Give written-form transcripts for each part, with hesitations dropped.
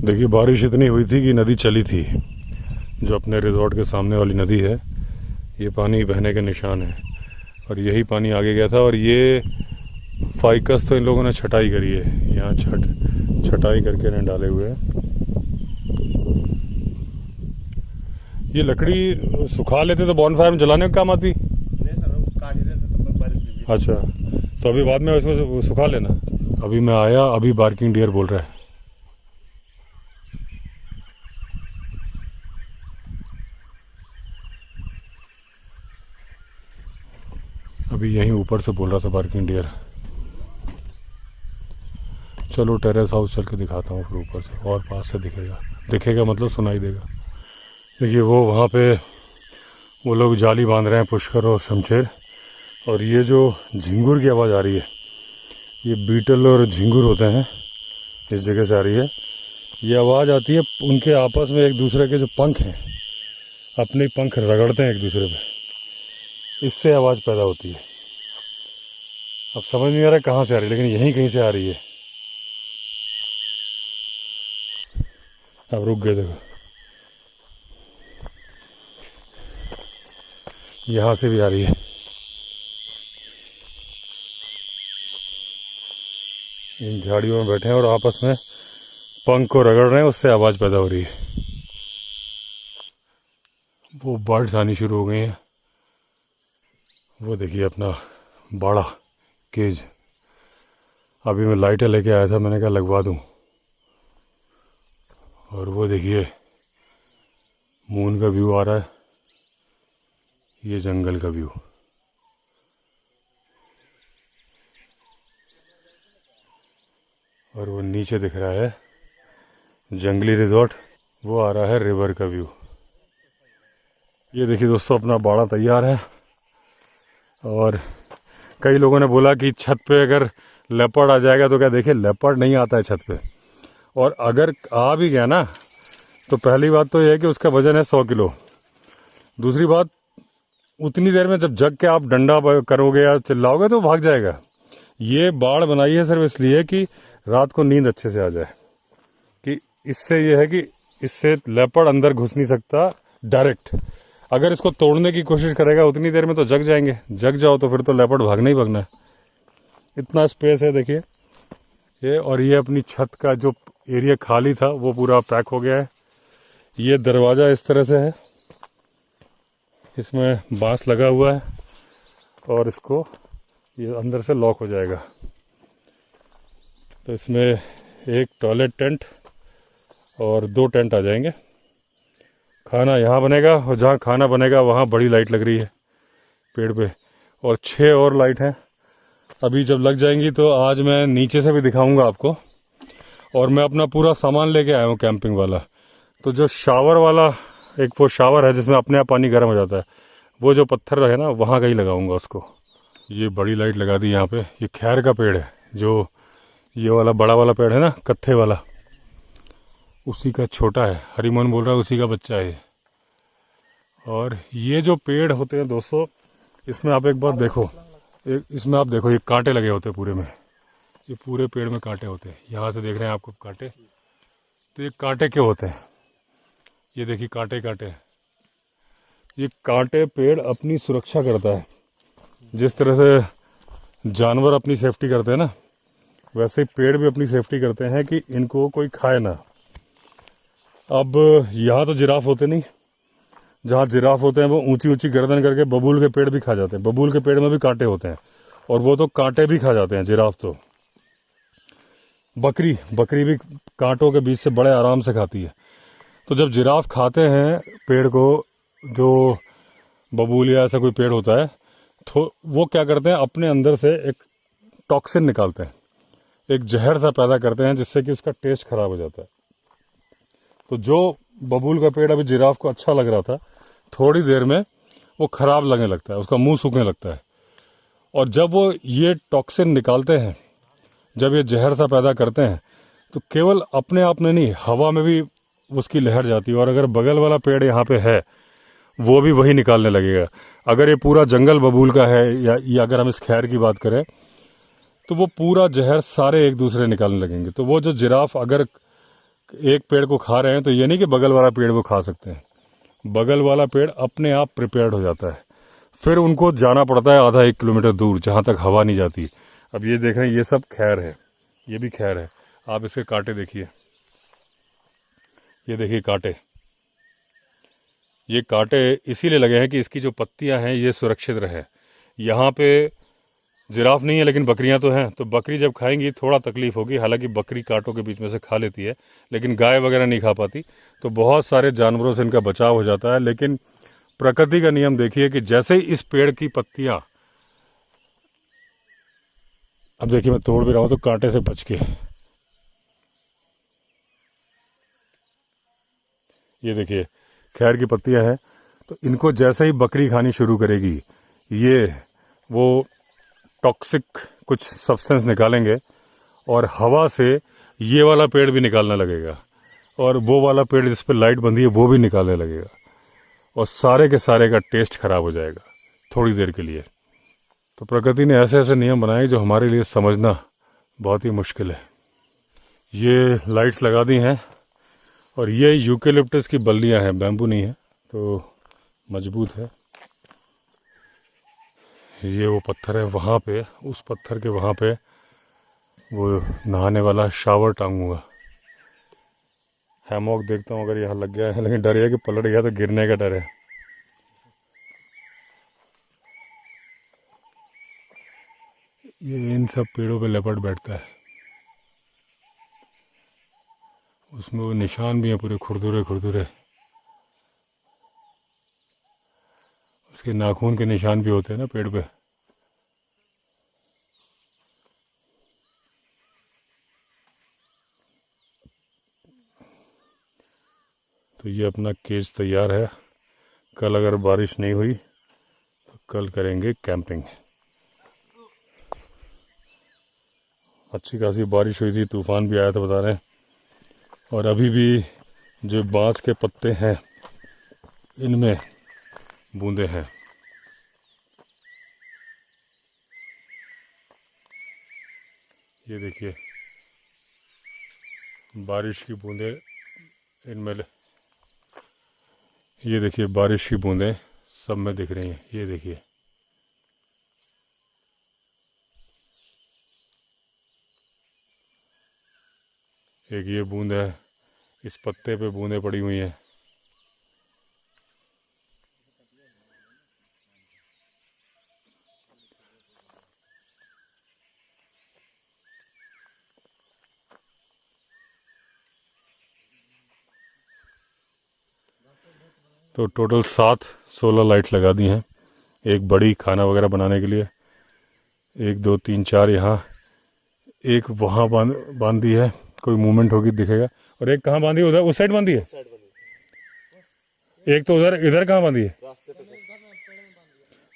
देखिए बारिश इतनी हुई थी कि नदी चली थी। जो अपने रिजॉर्ट के सामने वाली नदी है, ये पानी बहने के निशान है और यही पानी आगे गया था। और ये फाइकस तो इन लोगों ने छटाई करी है, यहाँ छटाई करके इन्हें डाले हुए हैं। ये लकड़ी सुखा लेते तो बॉनफायर में जलाने का काम आती। अच्छा, तो अभी बाद में इसको सुखा लेना। अभी मैं आया, अभी बार्किंग डियर बोल रहा है। अभी यहीं ऊपर से बोल रहा था बार्किंग डियर। चलो टेरेस हाउस चल के दिखाता हूँ फिर ऊपर से, और पास से दिखेगा मतलब सुनाई देगा। देखिए वो वहाँ पे वो लोग जाली बांध रहे हैं, पुष्कर और शमशेर। और ये जो झिंगुर की आवाज़ आ रही है, ये बीटल और झिंगुर होते हैं, इस जगह से आ रही है। ये आवाज़ आती है उनके आपस में, एक दूसरे के जो पंख हैं, अपने पंख रगड़ते हैं एक दूसरे पे, इससे आवाज़ पैदा होती है। अब समझ नहीं आ रहा कहाँ से आ रही है, लेकिन यहीं कहीं से आ रही है। अब रुक गए, देखो यहाँ से भी आ रही है। इन झाड़ियों में बैठे हैं और आपस में पंख को रगड़ रहे हैं, उससे आवाज़ पैदा हो रही है। वो बर्ड्स आनी शुरू हो गई हैं। वो देखिए अपना बाड़ा केज। अभी मैं लाइटें लेके आया था, मैंने कहा लगवा दूं। और वो देखिए मून का व्यू आ रहा है, ये जंगल का व्यू। और वो नीचे दिख रहा है जंगली रिजॉर्ट, वो आ रहा है रिवर का व्यू। ये देखिए दोस्तों अपना बाड़ा तैयार है। और कई लोगों ने बोला कि छत पे अगर लेपर्ड आ जाएगा तो क्या, देखिए लेपर्ड नहीं आता है छत पे। और अगर आ भी गया ना, तो पहली बात तो यह है कि उसका वजन है 100 किलो। दूसरी बात, उतनी देर में जब जग के आप डंडा करोगे या चिल्लाओगे तो भाग जाएगा। ये बाड़ बनाई है सिर्फ इसलिए कि रात को नींद अच्छे से आ जाए, कि इससे ये है कि इससे लेपर्ड अंदर घुस नहीं सकता डायरेक्ट। अगर इसको तोड़ने की कोशिश करेगा उतनी देर में तो जग जाएंगे, जग जाओ तो फिर तो लेपर्ड भागना ही भागना है। इतना स्पेस है देखिए ये। और ये अपनी छत का जो एरिया खाली था वो पूरा पैक हो गया है। ये दरवाज़ा इस तरह से है, इसमें बांस लगा हुआ है और इसको ये अंदर से लॉक हो जाएगा। तो इसमें एक टॉयलेट टेंट और 2 टेंट आ जाएंगे। खाना यहाँ बनेगा और जहाँ खाना बनेगा वहाँ बड़ी लाइट लग रही है पेड़ पे, और 6 और लाइट हैं। अभी जब लग जाएंगी तो आज मैं नीचे से भी दिखाऊंगा आपको। और मैं अपना पूरा सामान लेके आया हूँ कैंपिंग वाला। तो जो शावर वाला, एक वो शावर है जिसमें अपने आप पानी गर्म हो जाता है, वो जो पत्थर है ना वहाँ कहीं लगाऊंगा उसको। ये बड़ी लाइट लगा दी यहाँ पे। ये खैर का पेड़ है, जो ये वाला बड़ा वाला पेड़ है ना कत्थे वाला, उसी का छोटा है। हरिमोहन बोल रहा है उसी का बच्चा है। और ये जो पेड़ होते हैं दोस्तों, इसमें आप एक बार देखो, इसमें आप देखो ये कांटे लगे होते हैं पूरे में। ये पूरे पेड़ में कांटे होते हैं, यहाँ से देख रहे हैं आपको कांटे। तो ये कांटे क्यों होते हैं, ये देखिए कांटे कांटे। ये कांटे पेड़ अपनी सुरक्षा करता है। जिस तरह से जानवर अपनी सेफ्टी करते हैं ना, वैसे पेड़ भी अपनी सेफ्टी करते हैं कि इनको कोई खाए ना। अब यहाँ तो जिराफ होते नहीं, जहाँ जिराफ होते हैं वो ऊंची ऊंची गर्दन करके बबूल के पेड़ भी खा जाते हैं। बबूल के पेड़ में भी कांटे होते हैं और वो तो कांटे भी खा जाते हैं जिराफ तो। बकरी भी कांटों के बीच से बड़े आराम से खाती है। तो जब जिराफ खाते हैं पेड़ को, जो बबूल या ऐसा कोई पेड़ होता है, तो वो क्या करते हैं, अपने अंदर से एक टॉक्सिन निकालते हैं, एक जहर सा पैदा करते हैं जिससे कि उसका टेस्ट खराब हो जाता है। तो जो बबूल का पेड़ अभी जिराफ को अच्छा लग रहा था, थोड़ी देर में वो खराब लगने लगता है, उसका मुंह सूखने लगता है। और जब वो ये टॉक्सिन निकालते हैं, जब ये जहर सा पैदा करते हैं, तो केवल अपने आप में नहीं, हवा में भी उसकी लहर जाती है। और अगर बगल वाला पेड़ यहाँ पे है, वो भी वही निकालने लगेगा। अगर ये पूरा जंगल बबूल का है या अगर हम इस खैर की बात करें, तो वो पूरा जहर सारे एक दूसरे निकालने लगेंगे। तो वो जो जिराफ अगर एक पेड़ को खा रहे हैं तो ये नहीं कि बगल वाला पेड़ वो खा सकते हैं, बगल वाला पेड़ अपने आप प्रिपेयर्ड हो जाता है। फिर उनको जाना पड़ता है आधा 1 किलोमीटर दूर जहाँ तक हवा नहीं जाती। अब ये देख रहे हैं, ये सब खैर है, ये भी खैर है। आप इसके कांटे देखिए, ये देखिए कांटे, ये कांटे इसीलिए लगे हैं कि इसकी जो पत्तियां हैं ये सुरक्षित रहे। यहाँ पे जिराफ नहीं है लेकिन बकरियां तो हैं, तो बकरी जब खाएंगी थोड़ा तकलीफ होगी, हालांकि बकरी कांटों के बीच में से खा लेती है, लेकिन गाय वगैरह नहीं खा पाती, तो बहुत सारे जानवरों से इनका बचाव हो जाता है। लेकिन प्रकृति का नियम देखिए कि जैसे ही इस पेड़ की पत्तियां, अब देखिए मैं तोड़ भी रहा हूं तो कांटे से बच के, ये देखिए खैर की पत्तियां हैं, तो इनको जैसे ही बकरी खानी शुरू करेगी ये वो टॉक्सिक कुछ सब्सटेंस निकालेंगे और हवा से ये वाला पेड़ भी निकालने लगेगा और वो वाला पेड़ जिस पर लाइट बंधी है वो भी निकालने लगेगा और सारे के सारे का टेस्ट खराब हो जाएगा थोड़ी देर के लिए। तो प्रकृति ने ऐसे ऐसे नियम बनाए जो हमारे लिए समझना बहुत ही मुश्किल है। ये लाइट्स लगा दी हैं और ये यूकेलिप्टस की बल्लियां हैं, बैम्बू नहीं है, तो मजबूत है। ये वो पत्थर है वहाँ पे, उस पत्थर के वहाँ पे वो नहाने वाला शावर टांगूंगा। हैमॉक देखता हूँ अगर यहाँ लग गया है, लेकिन डर है कि पलट गया तो गिरने का डर है। ये इन सब पेड़ों पे लेपर्ड बैठता है, उसमें वो निशान भी हैं पूरे खुरदुरे खुरदुरे, उसके नाखून के निशान भी होते हैं ना पेड़ पे। तो ये अपना केज तैयार है, कल अगर बारिश नहीं हुई तो कल करेंगे कैंपिंग। अच्छी खासी बारिश हुई थी, तूफान भी आया था बता रहे हैं, और अभी भी जो बांस के पत्ते हैं इनमें बूंदे हैं। ये देखिए बारिश की बूंदें इनमें, ये देखिए बारिश की बूंदें सब में दिख रही हैं। ये देखिए एक ये बूंद है, इस पत्ते पे बूंदें पड़ी हुई हैं। तो टोटल 7 सोलर लाइट लगा दी हैं, एक बड़ी खाना वगैरह बनाने के लिए, 1 2 3 4 यहाँ, एक वहाँ बांध दी है, कोई मूवमेंट होगी दिखेगा, और एक कहाँ बांधी है, उधर उस साइड बांधी है, एक तो उधर, इधर कहाँ बांधी है,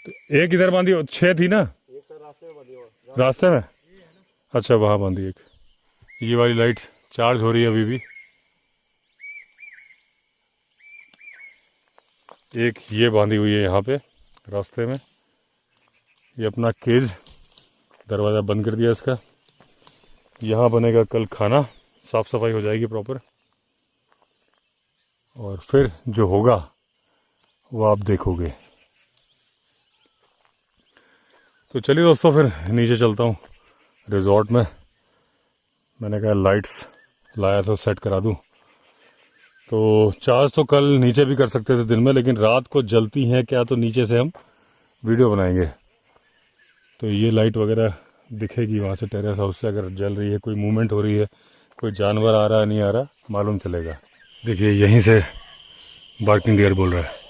तो एक इधर बांधी, 6 थी ना रास्ते में, अच्छा वहाँ बांधी एक। ये वाली लाइट चार्ज हो रही है अभी भी, एक ये बांधी हुई है यहाँ पे रास्ते में। ये अपना केज, दरवाज़ा बंद कर दिया इसका। यहाँ बनेगा कल खाना, साफ़ सफाई हो जाएगी प्रॉपर, और फिर जो होगा वो आप देखोगे। तो चलिए दोस्तों फिर नीचे चलता हूँ रिजॉर्ट में। मैंने कहा लाइट्स लाया तो सेट करा दूँ, तो चार्ज तो कल नीचे भी कर सकते थे दिन में, लेकिन रात को जलती हैं क्या, तो नीचे से हम वीडियो बनाएंगे। तो ये लाइट वगैरह दिखेगी वहाँ से, टेरेस हाउस से अगर जल रही है, कोई मूवमेंट हो रही है, कोई जानवर आ रहा है नहीं आ रहा, मालूम चलेगा। देखिए यहीं से बार्किंग डियर बोल रहा है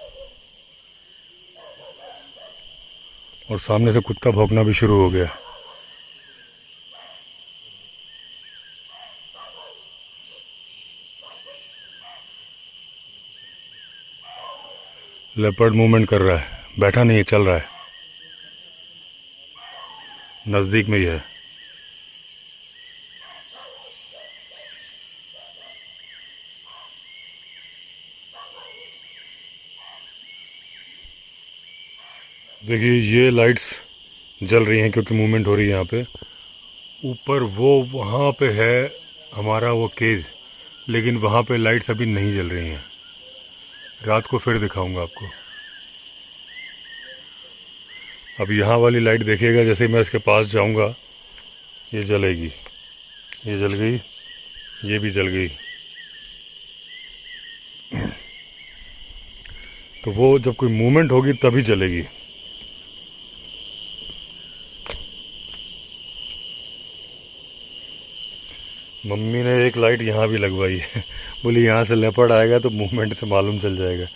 और सामने से कुत्ता भौंकना भी शुरू हो गया। लेपर्ड मूवमेंट कर रहा है, बैठा नहीं है, चल रहा है, नज़दीक में ही है। देखिए ये लाइट्स जल रही हैं क्योंकि मूवमेंट हो रही है यहाँ पे। ऊपर वो वहाँ पे है हमारा वो केज, लेकिन वहाँ पे लाइट्स अभी नहीं जल रही हैं। रात को फिर दिखाऊंगा आपको। अब यहाँ वाली लाइट देखिएगा, जैसे मैं इसके पास जाऊँगा ये जलेगी, ये जल गई, ये भी जल गई। तो वो जब कोई मूवमेंट होगी तभी जलेगी। मम्मी ने एक लाइट यहाँ भी लगवाई है। बोली यहाँ से लेपर्ड आएगा तो मूवमेंट से मालूम चल जाएगा,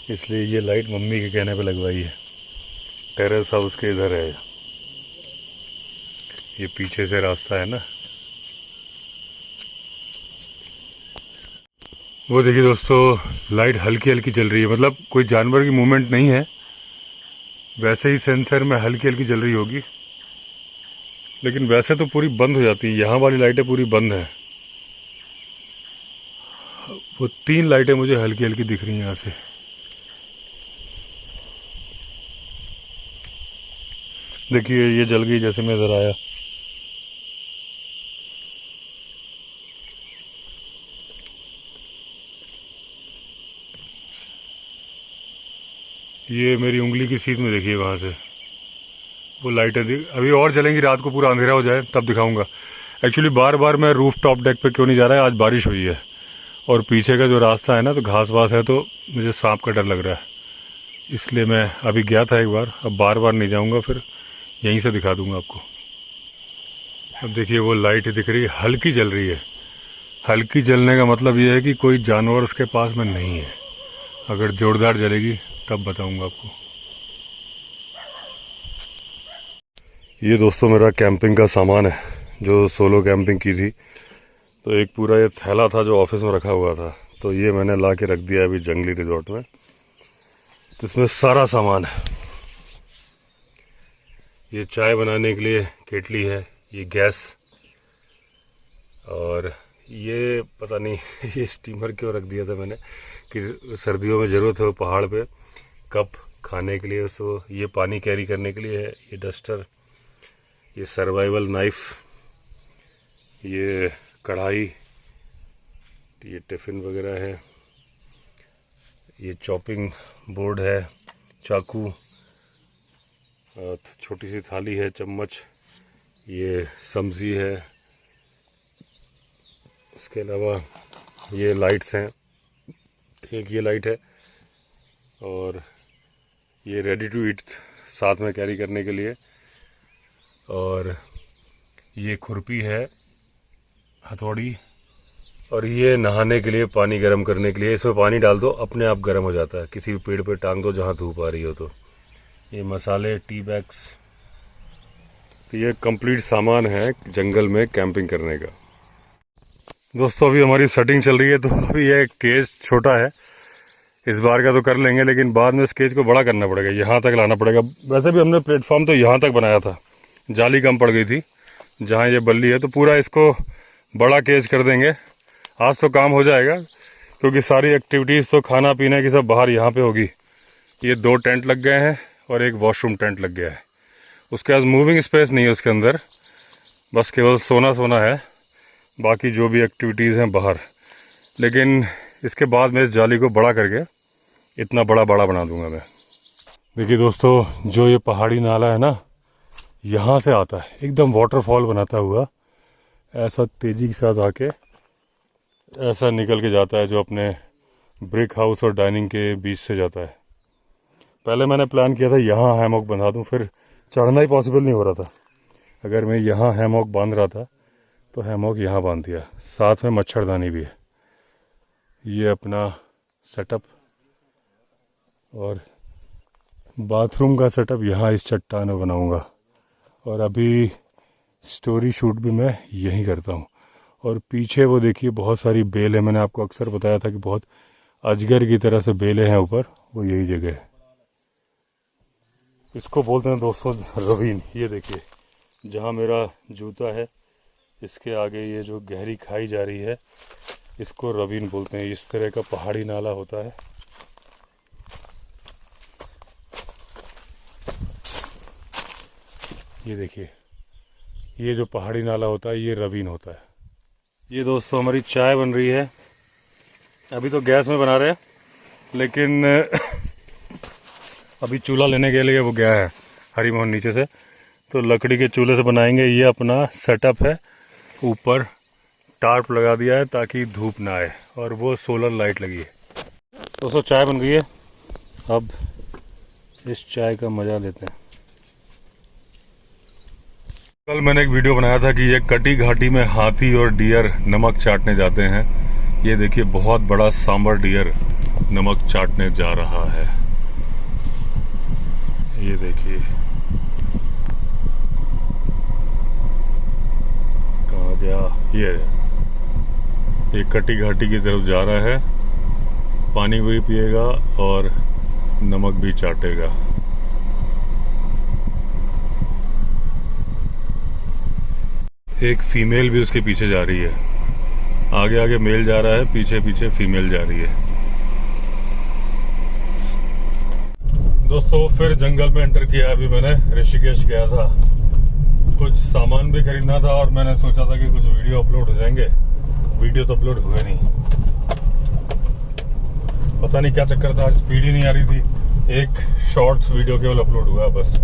इसलिए ये लाइट मम्मी के कहने पे लगवाई है। टेरेस हाउस के इधर है, ये पीछे से रास्ता है ना। वो देखिए दोस्तों, लाइट हल्की हल्की जल रही है, मतलब कोई जानवर की मूवमेंट नहीं है, वैसे ही सेंसर में हल्की हल्की जल रही होगी, लेकिन वैसे तो पूरी बंद हो जाती है। यहाँ वाली लाइटें पूरी बंद हैं। वो 3 लाइटें मुझे हल्की हल्की दिख रही हैं यहाँ से। देखिए ये जल गई जैसे मैं इधर आया। ये मेरी उंगली की सीध में देखिए, वहाँ से वो लाइटें अभी और जलेंगी। रात को पूरा अंधेरा हो जाए तब दिखाऊंगा। एक्चुअली बार बार मैं रूफ टॉप डेक पे क्यों नहीं जा रहा है, आज बारिश हुई है और पीछे का जो रास्ता है ना तो घास वास है, तो मुझे सांप का डर लग रहा है, इसलिए मैं अभी गया था एक बार। अब बार बार नहीं जाऊंगा, फिर यहीं से दिखा दूंगा आपको। अब देखिए वो लाइट दिख रही है, हल्की जल रही है। हल्की जलने का मतलब ये है कि कोई जानवर उसके पास में नहीं है। अगर जोरदार जलेगी तब बताऊंगा आपको। ये दोस्तों मेरा कैंपिंग का सामान है, जो सोलो कैंपिंग की थी। तो एक पूरा ये थैला था जो ऑफिस में रखा हुआ था, तो ये मैंने ला के रख दिया अभी जंगली रिजॉर्ट में। तो इसमें सारा सामान है। ये चाय बनाने के लिए केटली है, ये गैस, और ये पता नहीं ये स्टीमर क्यों रख दिया था मैंने कि सर्दियों में ज़रूरत हो पहाड़ पे। कप खाने के लिए, सो ये पानी कैरी करने के लिए है। ये डस्टर, ये सर्वाइवल नाइफ, ये कढ़ाई, ये टिफ़िन वगैरह है, ये चॉपिंग बोर्ड है, चाकू, छोटी सी थाली है, चम्मच, ये सब्जी है। इसके अलावा ये लाइट्स हैं, एक ये लाइट है, और ये रेडी टू ईट साथ में कैरी करने के लिए, और ये खुरपी है, हथौड़ी, और ये नहाने के लिए, पानी गर्म करने के लिए। इसमें पानी डाल दो अपने आप गर्म हो जाता है, किसी भी पेड़ पे टांग दो जहाँ धूप आ रही हो। तो ये मसाले, टी बैग्स, तो ये कंप्लीट सामान है जंगल में कैंपिंग करने का। दोस्तों अभी हमारी सेटिंग चल रही है, तो अभी ये केज छोटा है, इस बार का तो कर लेंगे, लेकिन बाद में इस केज को बड़ा करना पड़ेगा, यहाँ तक लाना पड़ेगा। वैसे भी हमने प्लेटफॉर्म तो यहाँ तक बनाया था, जाली कम पड़ गई थी जहाँ ये बल्ली है, तो पूरा इसको बड़ा केज कर देंगे। आज तो काम हो जाएगा, क्योंकि सारी एक्टिविटीज़ तो खाना पीने की सब बाहर यहाँ पे होगी। ये 2 टेंट लग गए हैं और एक वॉशरूम टेंट लग गया है। उसके बाद मूविंग स्पेस नहीं है उसके अंदर, बस केवल सोना है, बाकी जो भी एक्टिविटीज़ हैं बाहर। लेकिन इसके बाद मैं इस जाली को बड़ा करके इतना बड़ा बना दूंगा मैं। देखिए दोस्तों, जो ये पहाड़ी नाला है ना, यहाँ से आता है एकदम वाटरफॉल बनाता हुआ, ऐसा तेज़ी के साथ आके ऐसा निकल के जाता है, जो अपने ब्रिक हाउस और डाइनिंग के बीच से जाता है। पहले मैंने प्लान किया था यहाँ हैमॉक बंधा दूँ, फिर चढ़ना ही पॉसिबल नहीं हो रहा था। अगर मैं यहाँ हैमॉक बांध रहा था तो हैमॉक यहाँ बांध दिया, साथ में मच्छरदानी भी है। ये अपना सेटअप, और बाथरूम का सेटअप यहाँ इस चट्टान में बनाऊँगा, और अभी स्टोरी शूट भी मैं यहीं करता हूँ। और पीछे वो देखिए बहुत सारी बेल है, मैंने आपको अक्सर बताया था कि बहुत अजगर की तरह से बेलें हैं ऊपर, वो यही जगह है। इसको बोलते हैं दोस्तों रवीन। ये देखिए जहाँ मेरा जूता है, इसके आगे ये जो गहरी खाई जा रही है, इसको रवीन बोलते हैं। इस तरह का पहाड़ी नाला होता है। ये देखिए, ये जो पहाड़ी नाला होता है ये रवीन होता है। ये दोस्तों हमारी चाय बन रही है, अभी तो गैस में बना रहे हैं, लेकिन अभी चूल्हा लेने के लिए वो गया है हरी मोहन नीचे से, तो लकड़ी के चूल्हे से बनाएंगे। ये अपना सेटअप है, ऊपर टार्प लगा दिया है ताकि धूप ना आए, और वो सोलर लाइट लगी है। दोस्तों चाय बन गई है, अब इस चाय का मज़ा लेते हैं। कल मैंने एक वीडियो बनाया था कि ये कटी घाटी में हाथी और डियर नमक चाटने जाते हैं। ये देखिए बहुत बड़ा सांबर डियर नमक चाटने जा रहा है। ये देखिए कहाँ गया, ये कटी घाटी की तरफ जा रहा है। पानी भी पिएगा और नमक भी चाटेगा। एक फीमेल भी उसके पीछे जा रही है। आगे आगे मेल जा रहा है, पीछे पीछे फीमेल जा रही है। दोस्तों फिर जंगल में एंटर किया। अभी मैंने ऋषिकेश गया था, कुछ सामान भी खरीदना था, और मैंने सोचा था कि कुछ वीडियो अपलोड हो जाएंगे। वीडियो तो अपलोड हुए नहीं, पता नहीं क्या चक्कर था, आज स्पीड ही नहीं आ रही थी। एक शॉर्ट्स वीडियो केवल अपलोड हुआ बस,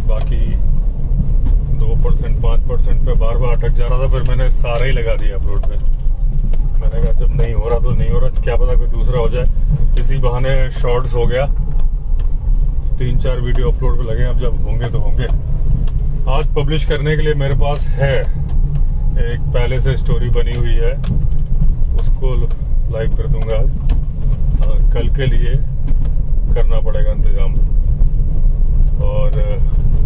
बाकी 2% 5% पे बार बार अटक जा रहा था। फिर मैंने सारा ही लगा दिया अपलोड पे। मैंने कहा जब नहीं हो रहा तो नहीं हो रहा, क्या पता कोई दूसरा हो जाए। इसी बहाने शॉर्ट्स हो गया, 3-4 वीडियो अपलोड पे लगे। अब जब होंगे तो होंगे। आज पब्लिश करने के लिए मेरे पास है एक पहले से स्टोरी बनी हुई है, उसको लाइव कर दूंगा आज। कल के लिए करना पड़ेगा इंतजाम। और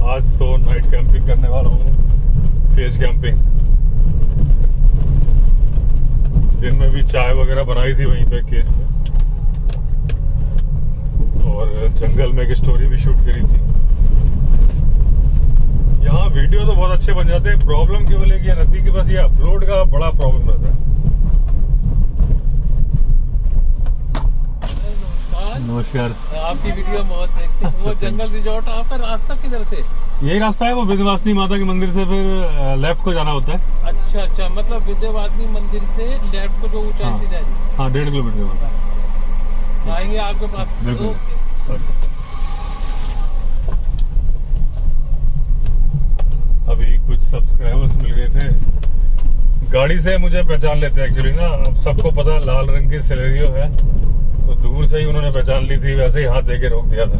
आज तो नाइट कैंपिंग करने वाला हूँ, फेस कैंपिंग। दिन में भी चाय वगैरह बनाई थी वहीं पे केज में, और जंगल में एक स्टोरी भी शूट करी थी। यहाँ वीडियो तो बहुत अच्छे बन जाते हैं। प्रॉब्लम केवल है कि नदी के पास ये अपलोड का बड़ा प्रॉब्लम रहता है। नमस्कार। आपकी वीडियो बहुत देखते हैं। वो जंगल रिजॉर्ट आपका रास्ता किधर से? यही रास्ता है, वो विंध्यवासिनी माता के मंदिर से फिर लेफ्ट को जाना होता है। अच्छा, मतलब विंध्यवासिनी मंदिर से लेफ्ट को जो ऊंचाई से जा रही है। हाँ 1.5 किलोमीटर आएंगे आपके पास। बिल्कुल। अभी कुछ सब्सक्राइबर्स मिल गए थे। गाड़ी से मुझे पहचान लेते हैं एक्चुअली ना, अब सबको पता लाल रंग की सेलेरियो है, तो दूर से ही उन्होंने पहचान ली थी, वैसे ही हाथ देके रोक दिया था।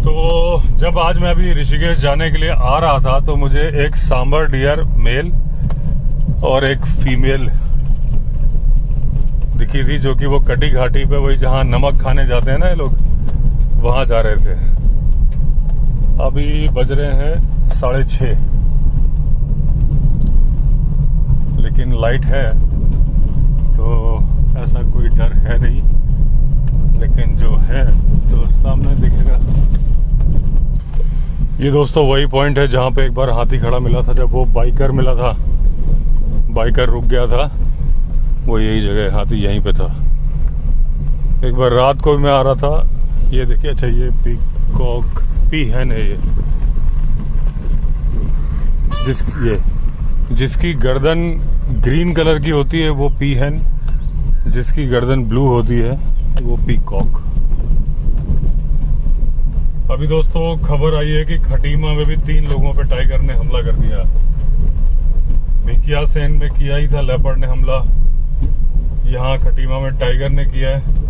तो जब आज मैं अभी ऋषिकेश जाने के लिए आ रहा था, तो मुझे एक सांबर डियर मेल और एक फीमेल दिखी थी, जो कि वो कटी घाटी पे, वही जहां नमक खाने जाते हैं ना ये लोग, वहां जा रहे थे। अभी बज रहे हैं 6:30, लेकिन लाइट है तो ऐसा कोई डर है नहीं, लेकिन जो है तो सामने दिखेगा। ये दोस्तों वही पॉइंट है जहाँ पे एक बार हाथी खड़ा मिला था, जब वो बाइकर मिला था, बाइकर रुक गया था, वो यही जगह है, हाथी यहीं पे था। एक बार रात को मैं आ रहा था, ये देखिए, अच्छा ये पीकॉक पीहन है ये, जिसकी गर्दन ग्रीन कलर की होती है वो पीहन, जिसकी गर्दन ब्लू होती है वो पीकॉक। अभी दोस्तों खबर आई है कि खटीमा में भी 3 लोगों पे टाइगर ने हमला कर दिया। भिकिया सेन में किया ही था लेपर्ड ने हमला, यहाँ खटीमा में टाइगर ने किया है।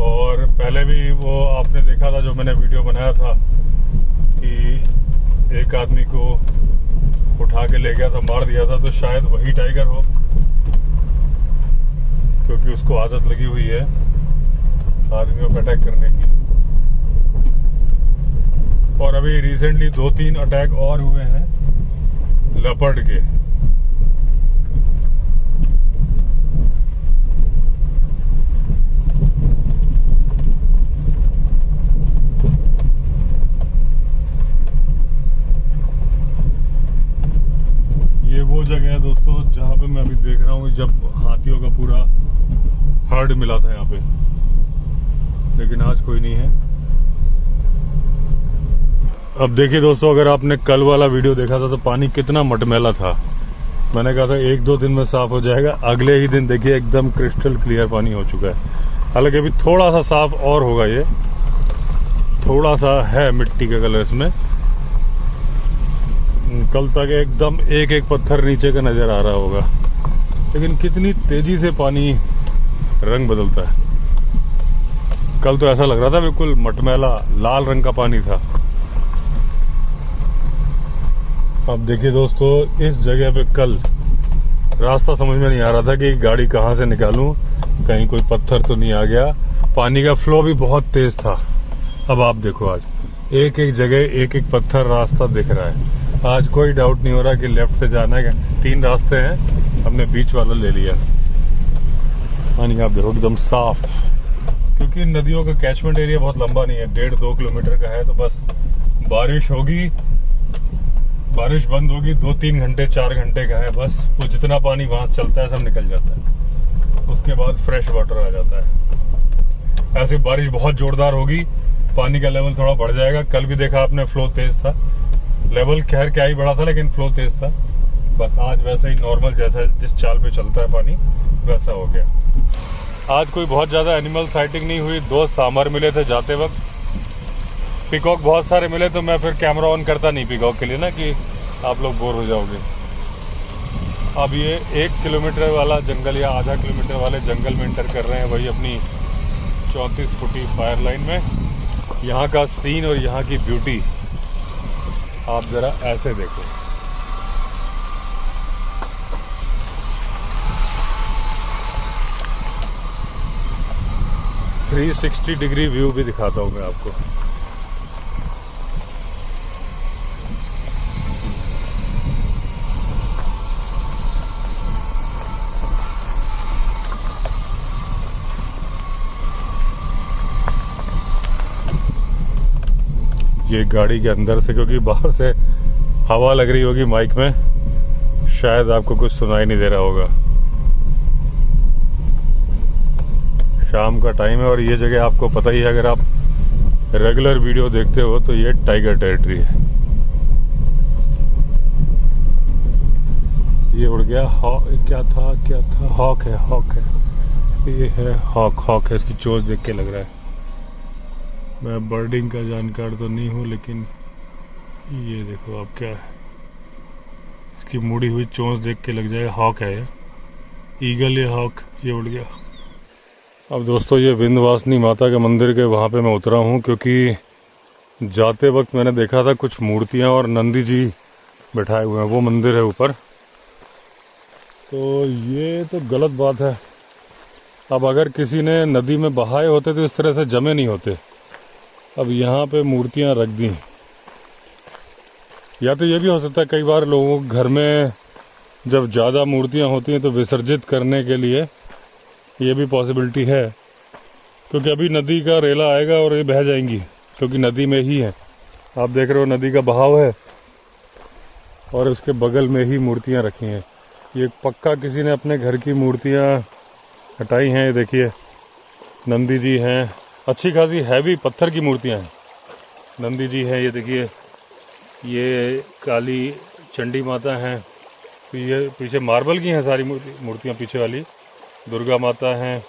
और पहले भी वो आपने देखा था, जो मैंने वीडियो बनाया था कि एक आदमी को उठा के ले गया था, मार दिया था, तो शायद वही टाइगर हो, क्योंकि उसको आदत लगी हुई है आदमियों पर अटैक करने की। और अभी रिसेंटली 2-3 अटैक और हुए हैं लेपर्ड के। ये वो जगह है दोस्तों जहाँ पे मैं अभी देख रहा हूँ, जब हाथियों का पूरा हर्ड मिला था यहाँ पे, लेकिन आज कोई नहीं है। अब देखिए दोस्तों, अगर आपने कल वाला वीडियो देखा था तो पानी कितना मटमैला था। मैंने कहा था 1-2 दिन में साफ हो जाएगा, अगले ही दिन देखिए एकदम क्रिस्टल क्लियर पानी हो चुका है। हालांकि अभी थोड़ा सा साफ और होगा, ये थोड़ा सा है मिट्टी का कलर इसमें। कल तक एकदम एक एक पत्थर नीचे का नजर आ रहा होगा, लेकिन कितनी तेजी से पानी रंग बदलता है। कल तो ऐसा लग रहा था बिल्कुल मटमैला लाल रंग का पानी था। अब देखिए दोस्तों, इस जगह पे कल रास्ता समझ में नहीं आ रहा था कि गाड़ी कहाँ से निकालूं, कहीं कोई पत्थर तो नहीं आ गया। पानी का फ्लो भी बहुत तेज था। अब आप देखो, आज एक एक जगह एक एक पत्थर रास्ता दिख रहा है। आज कोई डाउट नहीं हो रहा कि लेफ्ट से जाना है। 3 रास्ते हैं, हमने बीच वाला ले लिया। पानी आप देखो एकदम साफ, क्योंकि नदियों का कैचमेंट एरिया बहुत लंबा नहीं है, 1.5-2 किलोमीटर का है। तो बस बारिश होगी, बारिश बंद होगी, 2-3 घंटे 4 घंटे का है बस। वो जितना पानी वहां चलता है सब निकल जाता है, उसके बाद फ्रेश वाटर आ जाता है। ऐसे बारिश बहुत जोरदार होगी, पानी का लेवल थोड़ा बढ़ जाएगा। कल भी देखा आपने, फ्लो तेज था। लेवल खैर क्या ही बढ़ा था, लेकिन फ्लो तेज था। बस आज वैसे ही नॉर्मल, जैसा जिस चाल पे चलता है पानी वैसा हो गया। आज कोई बहुत ज्यादा एनिमल साइटिंग नहीं हुई। 2 सांभर मिले थे जाते वक्त, पीकॉक बहुत सारे मिले, तो मैं फिर कैमरा ऑन करता नहीं पीकॉक के लिए ना, कि आप लोग बोर हो जाओगे। अब ये 1 किलोमीटर वाला जंगल या आधा किलोमीटर वाले जंगल में एंटर कर रहे हैं, वही अपनी 34 फुटी फायर लाइन में। यहाँ का सीन और यहाँ की ब्यूटी आप जरा ऐसे देखो। थ्री 360 डिग्री व्यू भी दिखाता हूँ मैं आपको। ये गाड़ी के अंदर से, क्योंकि बाहर से हवा लग रही होगी माइक में, शायद आपको कुछ सुनाई नहीं दे रहा होगा। शाम का टाइम है और ये जगह आपको पता ही है, अगर आप रेगुलर वीडियो देखते हो तो ये टाइगर टेरिटरी है। ये उड़ गया, क्या था, हॉक है, ये है हॉक है। इसकी चोंच देख के लग रहा है। मैं बर्डिंग का जानकार तो नहीं हूँ, लेकिन ये देखो आप, क्या है, इसकी मुड़ी हुई चोंच देख के लग जाएगा हॉक है। ईगल या हॉक, ये उड़ गया। अब दोस्तों, ये विंध्यवासिनी माता के मंदिर के वहाँ पे मैं उतरा हूँ, क्योंकि जाते वक्त मैंने देखा था कुछ मूर्तियाँ और नंदी जी बैठाए हुए हैं। वो मंदिर है ऊपर, तो ये तो गलत बात है। अब अगर किसी ने नदी में बहाए होते तो इस तरह से जमे नहीं होते। अब यहाँ पे मूर्तियाँ रख दी, या तो ये भी हो सकता है कई बार लोगों के घर में जब ज़्यादा मूर्तियाँ होती हैं तो विसर्जित करने के लिए, ये भी पॉसिबिलिटी है। क्योंकि अभी नदी का रेला आएगा और ये बह जाएंगी, क्योंकि नदी में ही है। आप देख रहे हो नदी का बहाव है और उसके बगल में ही मूर्तियाँ रखी हैं। ये पक्का किसी ने अपने घर की मूर्तियाँ हटाई हैं। ये देखिए, नंदी जी हैं, अच्छी खासी हैवी पत्थर की मूर्तियाँ हैं। नंदी जी हैं, ये देखिए, ये काली चंडी माता हैं, तो ये पीछे मार्बल की हैं सारी मूर्तियाँ। पीछे वाली दुर्गा माता हैं,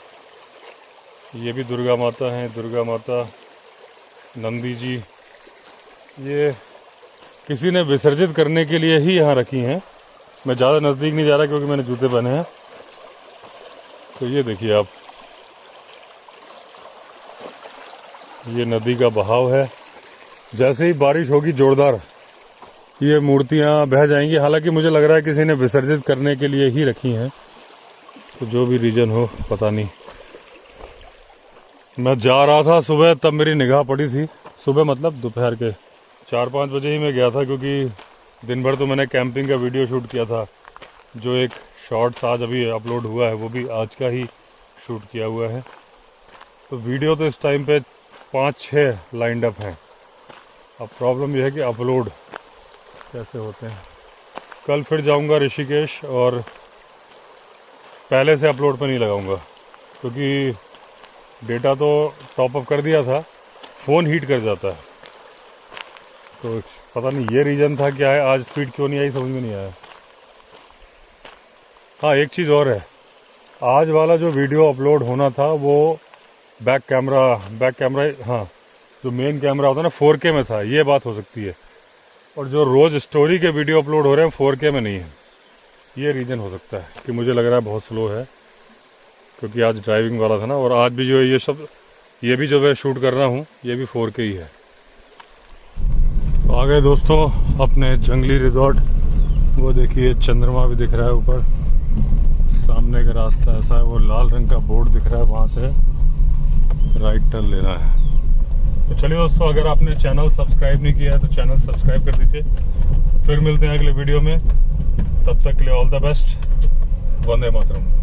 ये भी दुर्गा माता हैं, दुर्गा माता, नंदी जी। ये किसी ने विसर्जित करने के लिए ही यहाँ रखी हैं। मैं ज़्यादा नज़दीक नहीं जा रहा क्योंकि मैंने जूते पहने हैं। तो ये देखिए आप, ये नदी का बहाव है। जैसे ही बारिश होगी जोरदार, ये मूर्तियाँ बह जाएंगी। हालांकि मुझे लग रहा है किसी ने विसर्जित करने के लिए ही रखी हैं, तो जो भी रीजन हो पता नहीं। मैं जा रहा था सुबह, तब मेरी निगाह पड़ी थी। सुबह मतलब दोपहर के 4-5 बजे ही मैं गया था, क्योंकि दिन भर तो मैंने कैंपिंग का वीडियो शूट किया था। जो एक शॉर्ट्स आज अभी अपलोड हुआ है वो भी आज का ही शूट किया हुआ है। तो वीडियो तो इस टाइम पे 5-6 लाइंड अप हैं। अब प्रॉब्लम यह है कि अपलोड कैसे होते हैं। कल फिर जाऊंगा ऋषिकेश और पहले से अपलोड पर नहीं लगाऊंगा, क्योंकि डेटा तो टॉप अप कर दिया था, फ़ोन हीट कर जाता है। तो पता नहीं ये रीज़न था क्या है, आज स्पीड क्यों नहीं आई समझ में नहीं आया। हाँ एक चीज़ और है, आज वाला जो वीडियो अपलोड होना था वो बैक कैमरा हाँ जो मेन कैमरा होता है ना 4K में था, ये बात हो सकती है। और जो रोज़ स्टोरी के वीडियो अपलोड हो रहे हैं 4K में नहीं है, ये रीज़न हो सकता है कि मुझे लग रहा है बहुत स्लो है, क्योंकि आज ड्राइविंग वाला था ना। और आज भी जो है ये भी जो मैं शूट कर रहा हूँ ये भी 4K ही है। तो आ गए दोस्तों अपने जंगली रिजॉर्ट। वो देखिए चंद्रमा भी दिख रहा है ऊपर, सामने का रास्ता ऐसा है, वो लाल रंग का बोर्ड दिख रहा है, वहाँ से राइट टर्न लेना है। तो चलिए दोस्तों, अगर आपने चैनल सब्सक्राइब नहीं किया है तो चैनल सब्सक्राइब कर दीजिए। फिर मिलते हैं अगले वीडियो में, तब तक के लिए all the best. Vande Mataram.